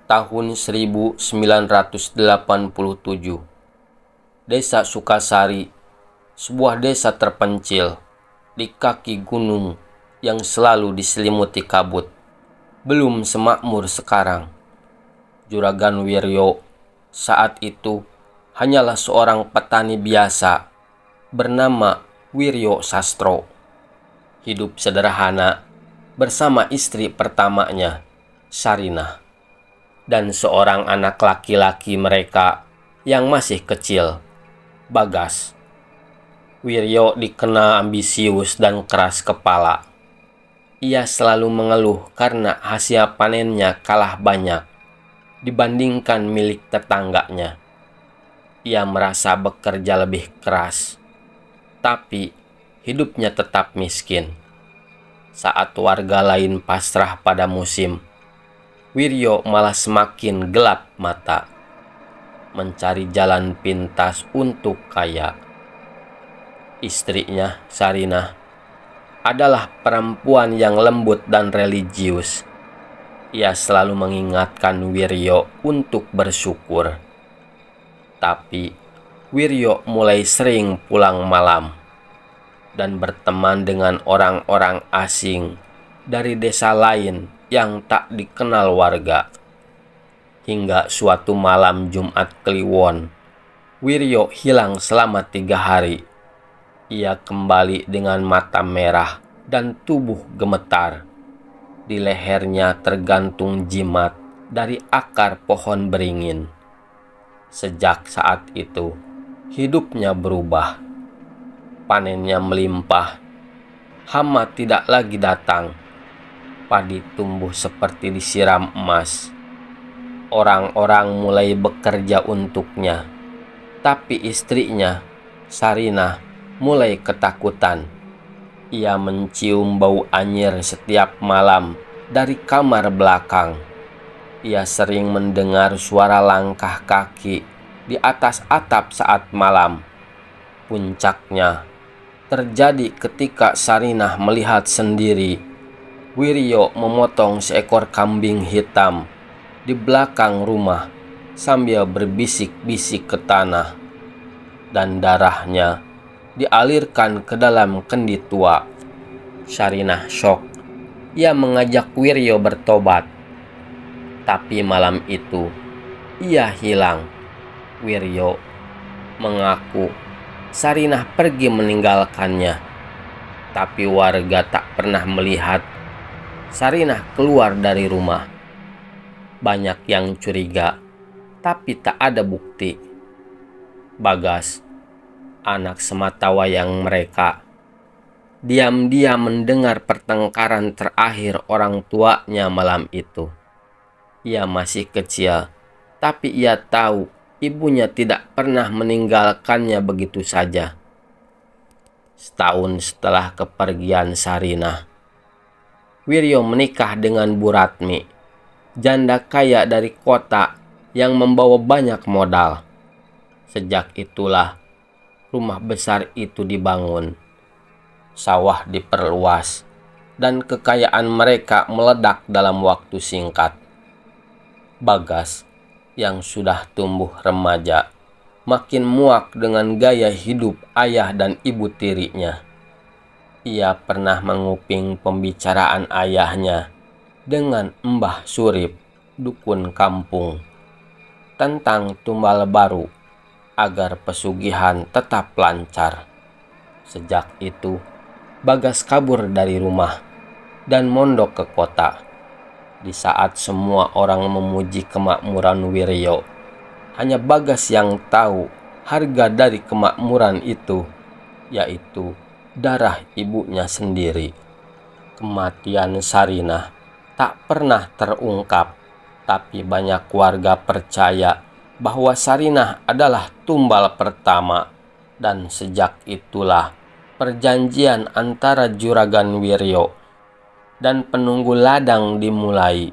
tahun 1987. Desa Sukasari, sebuah desa terpencil di kaki gunung yang selalu diselimuti kabut, belum semakmur sekarang. Juragan Wiryo saat itu hanyalah seorang petani biasa bernama Wiryo Sastro. Hidup sederhana bersama istri pertamanya, Sarinah, dan seorang anak laki-laki mereka yang masih kecil, Bagas. Wiryo dikenal ambisius dan keras kepala. Ia selalu mengeluh karena hasil panennya kalah banyak dibandingkan milik tetangganya. Ia merasa bekerja lebih keras, tapi hidupnya tetap miskin. Saat warga lain pasrah pada musim, Wiryo malah semakin gelap mata, mencari jalan pintas untuk kaya. Istrinya, Sarinah, adalah perempuan yang lembut dan religius. Ia selalu mengingatkan Wiryo untuk bersyukur. Tapi Wiryo mulai sering pulang malam dan berteman dengan orang-orang asing dari desa lain yang tak dikenal warga. Hingga suatu malam Jumat Kliwon, Wiryo hilang selama 3 hari. Ia kembali dengan mata merah dan tubuh gemetar. Di lehernya tergantung jimat dari akar pohon beringin. Sejak saat itu, hidupnya berubah. Panennya melimpah. Hama tidak lagi datang. Padi tumbuh seperti disiram emas. Orang-orang mulai bekerja untuknya. Tapi istrinya, Sarinah, mulai ketakutan. Ia mencium bau anyir setiap malam dari kamar belakang. Ia sering mendengar suara langkah kaki di atas atap saat malam. Puncaknya terjadi ketika Sarinah melihat sendiri Wiryo memotong seekor kambing hitam di belakang rumah sambil berbisik-bisik ke tanah, dan darahnya dialirkan ke dalam kendi tua. Sarinah syok. Ia mengajak Wiryo bertobat. Tapi malam itu ia hilang. Wiryo mengaku Sarinah pergi meninggalkannya. Tapi warga tak pernah melihat Sarinah keluar dari rumah. Banyak yang curiga, tapi tak ada bukti. Bagas, anak sematawayang mereka, diam-diam mendengar pertengkaran terakhir orang tuanya malam itu. Ia masih kecil, tapi ia tahu ibunya tidak pernah meninggalkannya begitu saja. Setahun setelah kepergian Sarinah, Wiryo menikah dengan Bu Ratmi, janda kaya dari kota yang membawa banyak modal. Sejak itulah rumah besar itu dibangun, sawah diperluas, dan kekayaan mereka meledak dalam waktu singkat. Bagas, yang sudah tumbuh remaja, makin muak dengan gaya hidup ayah dan ibu tirinya. Ia pernah menguping pembicaraan ayahnya dengan Mbah Surip, dukun kampung, tentang tumbal baru agar pesugihan tetap lancar. Sejak itu, Bagas kabur dari rumah dan mondok ke kota. Di saat semua orang memuji kemakmuran Wiryo, hanya Bagas yang tahu harga dari kemakmuran itu, yaitu darah ibunya sendiri. Kematian Sarinah tak pernah terungkap, tapi banyak warga percaya bahwa Sarinah adalah tumbal pertama, dan sejak itulah perjanjian antara Juragan Wiryo dan penunggu ladang dimulai.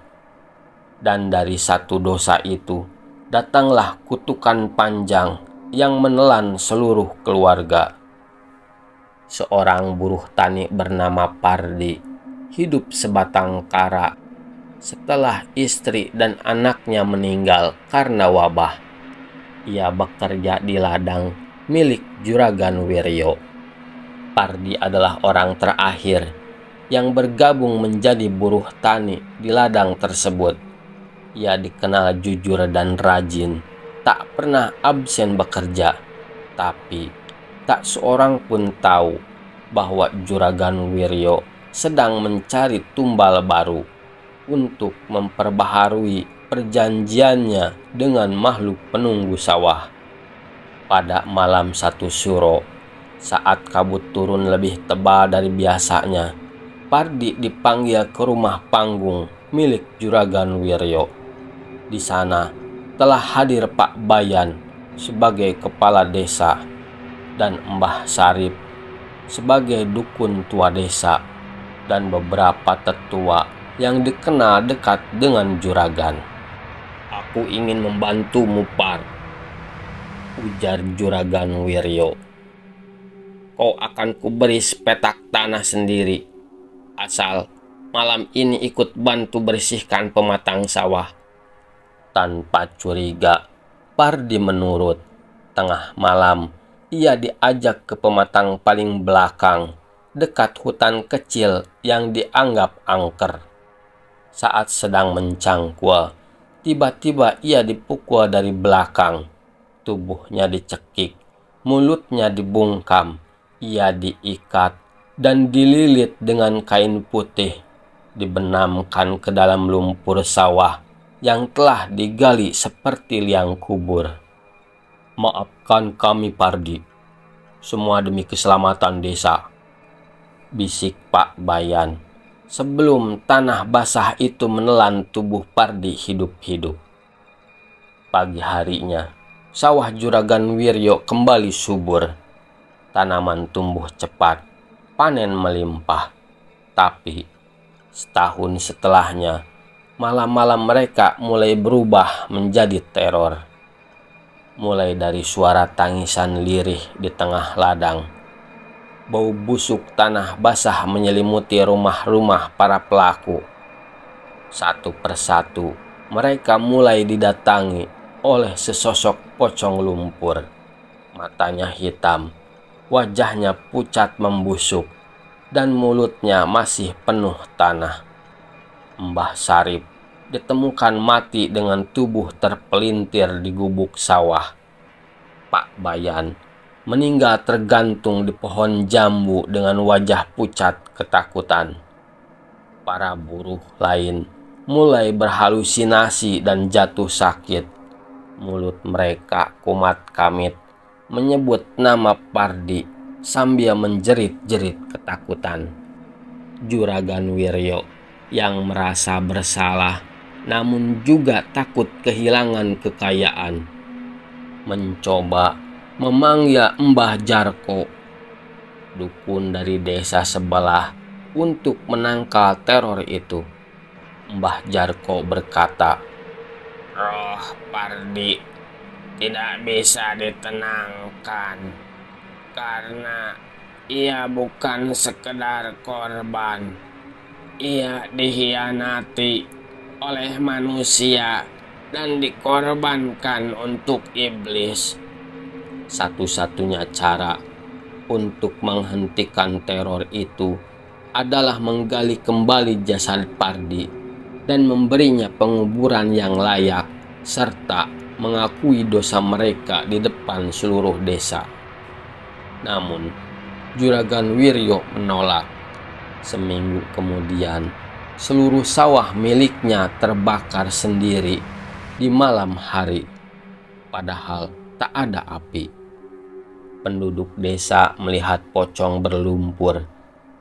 Dan dari satu dosa itu datanglah kutukan panjang yang menelan seluruh keluarga. Seorang buruh tani bernama Pardi hidup sebatang kara setelah istri dan anaknya meninggal karena wabah. Ia bekerja di ladang milik Juragan Wiryo. Pardi adalah orang terakhir yang bergabung menjadi buruh tani di ladang tersebut. Ia dikenal jujur dan rajin, tak pernah absen bekerja. Tapi tak seorang pun tahu bahwa Juragan Wiryo sedang mencari tumbal baru untuk memperbaharui perjanjiannya dengan makhluk penunggu sawah. Pada malam 1 Syuro, saat kabut turun lebih tebal dari biasanya, Pardi dipanggil ke rumah panggung milik Juragan Wiryo. Di sana telah hadir Pak Bayan sebagai kepala desa dan Mbah Sarip sebagai dukun tua desa dan beberapa tetua yang dikenal dekat dengan Juragan. "Aku ingin membantumu, Par," ujar Juragan Wiryo. "Kau akan kuberi sepetak tanah sendiri, asal malam ini ikut bantu bersihkan pematang sawah." Tanpa curiga, Pardi menurut. Tengah malam, ia diajak ke pematang paling belakang, dekat hutan kecil yang dianggap angker. Saat sedang mencangkul, tiba-tiba ia dipukul dari belakang. Tubuhnya dicekik, mulutnya dibungkam, ia diikat dan dililit dengan kain putih, dibenamkan ke dalam lumpur sawah yang telah digali seperti liang kubur. "Maafkan kami, Pardi, semua demi keselamatan desa," bisik Pak Bayan sebelum tanah basah itu menelan tubuh Pardi hidup-hidup. Pagi harinya, sawah Juragan Wiryo kembali subur. Tanaman tumbuh cepat, panen melimpah. Tapi setahun setelahnya, malam-malam mereka mulai berubah menjadi teror. Mulai dari suara tangisan lirih di tengah ladang, bau busuk tanah basah menyelimuti rumah-rumah para pelaku. Satu persatu, mereka mulai didatangi oleh sesosok pocong lumpur. Matanya hitam, wajahnya pucat membusuk, dan mulutnya masih penuh tanah. Mbah Sarip ditemukan mati dengan tubuh terpelintir di gubuk sawah. Pak Bayan meninggal tergantung di pohon jambu dengan wajah pucat ketakutan. Para buruh lain mulai berhalusinasi dan jatuh sakit. Mulut mereka kumat-kamit menyebut nama Pardi sambil menjerit-jerit ketakutan. Juragan Wiryo yang merasa bersalah namun juga takut kehilangan kekayaan, mencoba memanggil Mbah Jarko, dukun dari desa sebelah, untuk menangkal teror itu. Mbah Jarko berkata, "Roh Pardi tidak bisa ditenangkan karena ia bukan sekedar korban. Ia dihianati oleh manusia dan dikorbankan untuk iblis. Satu-satunya cara untuk menghentikan teror itu adalah menggali kembali jasad Pardi dan memberinya penguburan yang layak, serta mengakui dosa mereka di depan seluruh desa." Namun, Juragan Wiryo menolak. Seminggu kemudian, seluruh sawah miliknya terbakar sendiri di malam hari, padahal tak ada api. Penduduk desa melihat pocong berlumpur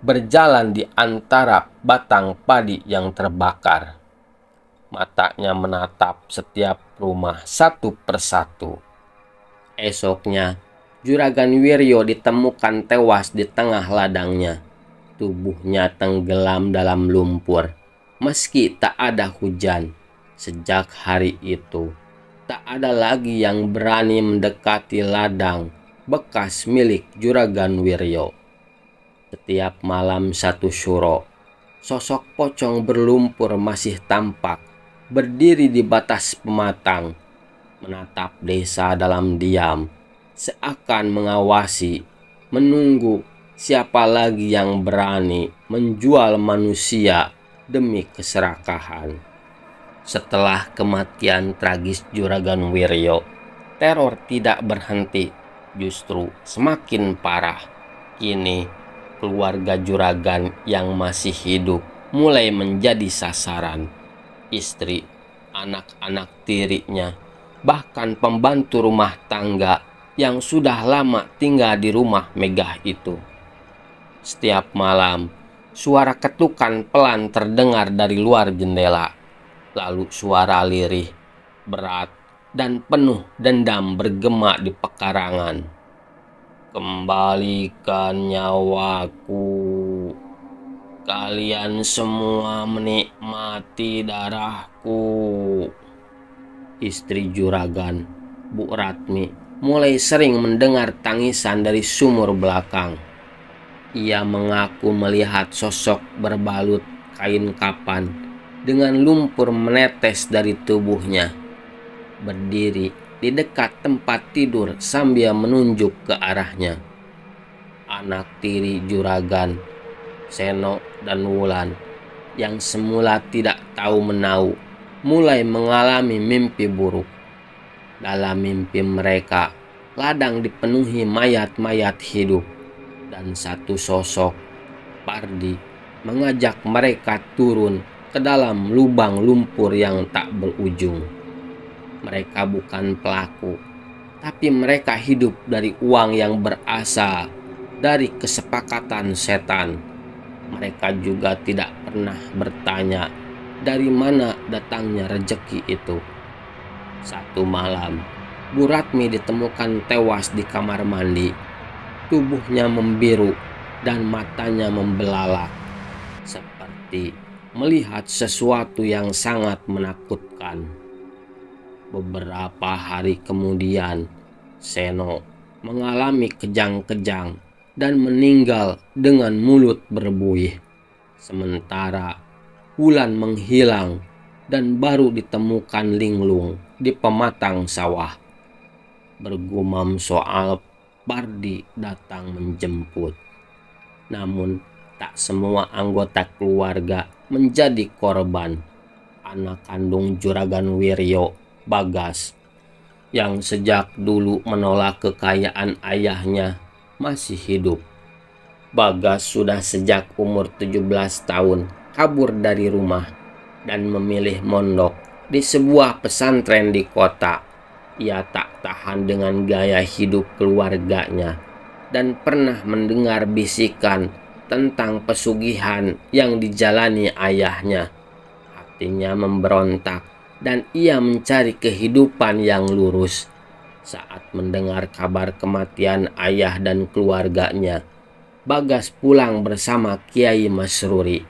berjalan di antara batang padi yang terbakar. Matanya menatap setiap rumah satu persatu. Esoknya, Juragan Wiryo ditemukan tewas di tengah ladangnya. Tubuhnya tenggelam dalam lumpur, meski tak ada hujan. Sejak hari itu, tak ada lagi yang berani mendekati ladang bekas milik Juragan Wiryo. Setiap malam 1 Syuro, Sosok pocong berlumpur masih tampak, berdiri di batas pematang, menatap desa dalam diam, seakan mengawasi, menunggu siapa lagi yang berani menjual manusia demi keserakahan. Setelah kematian tragis Juragan Wiryo, teror tidak berhenti, justru semakin parah. Kini keluarga juragan yang masih hidup mulai menjadi sasaran. Istri, anak-anak tirinya, bahkan pembantu rumah tangga yang sudah lama tinggal di rumah megah itu. Setiap malam, suara ketukan pelan terdengar dari luar jendela. Lalu suara lirih, berat, dan penuh dendam bergema di pekarangan. Kembalikan nyawaku. Kalian semua menikmati darahku. Istri juragan, Bu Ratmi, mulai sering mendengar tangisan dari sumur belakang. Ia mengaku melihat sosok berbalut kain kapan dengan lumpur menetes dari tubuhnya, berdiri di dekat tempat tidur sambil menunjuk ke arahnya. Anak tiri juragan, Seno dan Wulan, yang semula tidak tahu menau, mulai mengalami mimpi buruk. Dalam mimpi mereka, ladang dipenuhi mayat-mayat hidup, dan satu sosok, Pardi, mengajak mereka turun ke dalam lubang lumpur yang tak berujung. Mereka bukan pelaku, tapi mereka hidup dari uang yang berasal dari kesepakatan setan. Mereka juga tidak pernah bertanya dari mana datangnya rejeki itu. Satu malam, Bu Ratmi ditemukan tewas di kamar mandi. Tubuhnya membiru dan matanya membelalak, seperti melihat sesuatu yang sangat menakutkan. Beberapa hari kemudian, Seno mengalami kejang-kejang dan meninggal dengan mulut berbuih. Sementara Wulan menghilang dan baru ditemukan linglung di pematang sawah. Bergumam soal Pardi datang menjemput. Namun tak semua anggota keluarga menjadi korban. Anak kandung Juragan Wiryo, Bagas, yang sejak dulu menolak kekayaan ayahnya, masih hidup. Bagas sudah sejak umur 17 tahun kabur dari rumah dan memilih mondok di sebuah pesantren di kota. Ia tak tahan dengan gaya hidup keluarganya dan pernah mendengar bisikan tentang pesugihan yang dijalani ayahnya. Hatinya memberontak dan ia mencari kehidupan yang lurus. Saat mendengar kabar kematian ayah dan keluarganya, Bagas pulang bersama Kiai Masruri,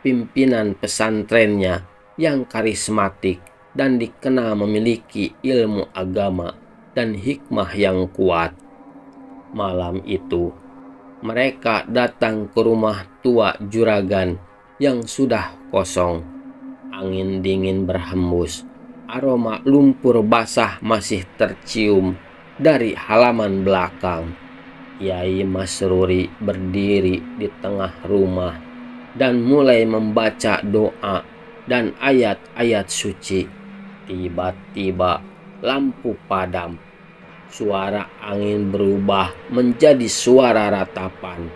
pimpinan pesantrennya yang karismatik dan dikenal memiliki ilmu agama dan hikmah yang kuat. Malam itu, mereka datang ke rumah tua juragan yang sudah kosong. Angin dingin berhembus, aroma lumpur basah masih tercium dari halaman belakang. Kiai Masruri berdiri di tengah rumah dan mulai membaca doa dan ayat-ayat suci. Tiba-tiba lampu padam. Suara angin berubah menjadi suara ratapan.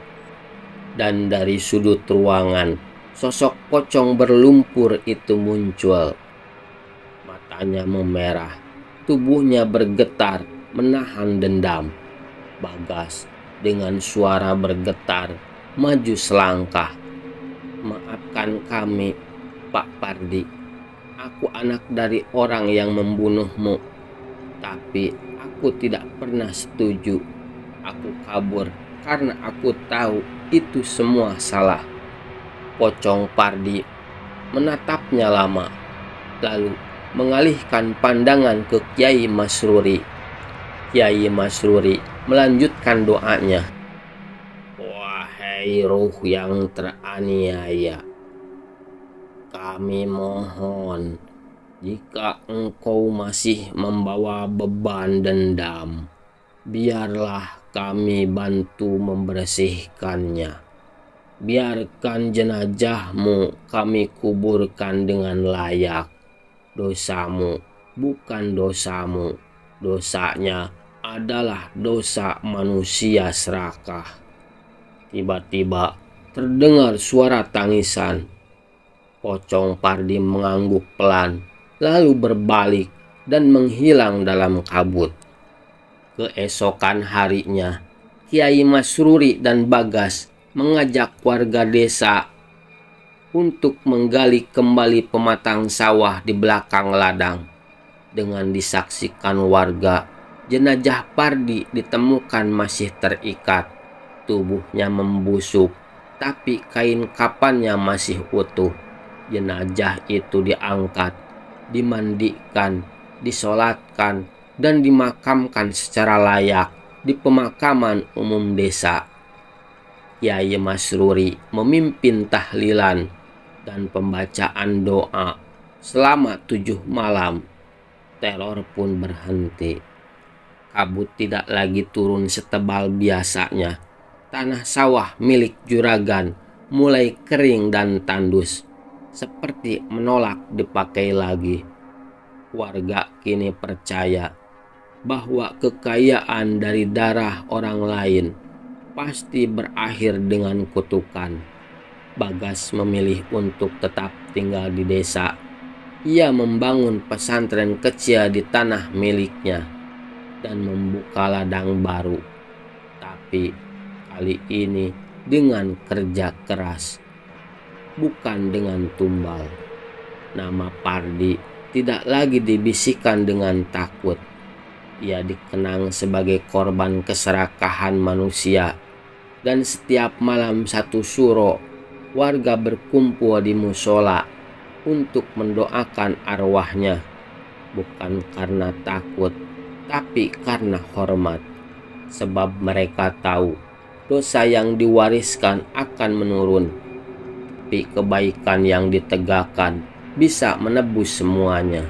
Dan dari sudut ruangan, sosok pocong berlumpur itu muncul. Matanya memerah, tubuhnya bergetar menahan dendam. Bagas dengan suara bergetar maju selangkah. "Maafkan kami, Pak Pardi. Aku anak dari orang yang membunuhmu. Tapi aku tidak pernah setuju. Aku kabur karena aku tahu itu semua salah." Pocong Pardi menatapnya lama, lalu mengalihkan pandangan ke Kiai Masruri. Kiai Masruri melanjutkan doanya. "Wahai ruh yang teraniaya, Kami mohon, jika engkau masih membawa beban dendam, biarlah kami bantu membersihkannya. Biarkan jenazahmu kami kuburkan dengan layak. Dosamu bukan dosamu, dosanya adalah dosa manusia serakah. Tiba-tiba terdengar suara tangisan. Pocong Pardi mengangguk pelan, lalu berbalik dan menghilang dalam kabut. Keesokan harinya, Kiai Masruri dan Bagas mengajak warga desa untuk menggali kembali pematang sawah di belakang ladang. Dengan disaksikan warga, jenazah Pardi ditemukan masih terikat. Tubuhnya membusuk, tapi kain kapannya masih utuh. Jenazah itu diangkat, dimandikan, disolatkan, dan dimakamkan secara layak di pemakaman umum desa. Kiai Masruri memimpin tahlilan dan pembacaan doa selama 7 malam. Teror pun berhenti. Kabut tidak lagi turun setebal biasanya. Tanah sawah milik juragan mulai kering dan tandus, seperti menolak dipakai lagi. Warga kini percaya bahwa kekayaan dari darah orang lain pasti berakhir dengan kutukan. Bagas memilih untuk tetap tinggal di desa. Ia membangun pesantren kecil di tanah miliknya dan membuka ladang baru. Tapi kali ini dengan kerja keras, bukan dengan tumbal. Nama Pardi tidak lagi dibisikkan dengan takut. Ia dikenang sebagai korban keserakahan manusia. Dan setiap malam satu suro, warga berkumpul di musola untuk mendoakan arwahnya. Bukan karena takut, tapi karena hormat. Sebab mereka tahu dosa yang diwariskan akan menurun, tapi kebaikan yang ditegakkan bisa menebus semuanya.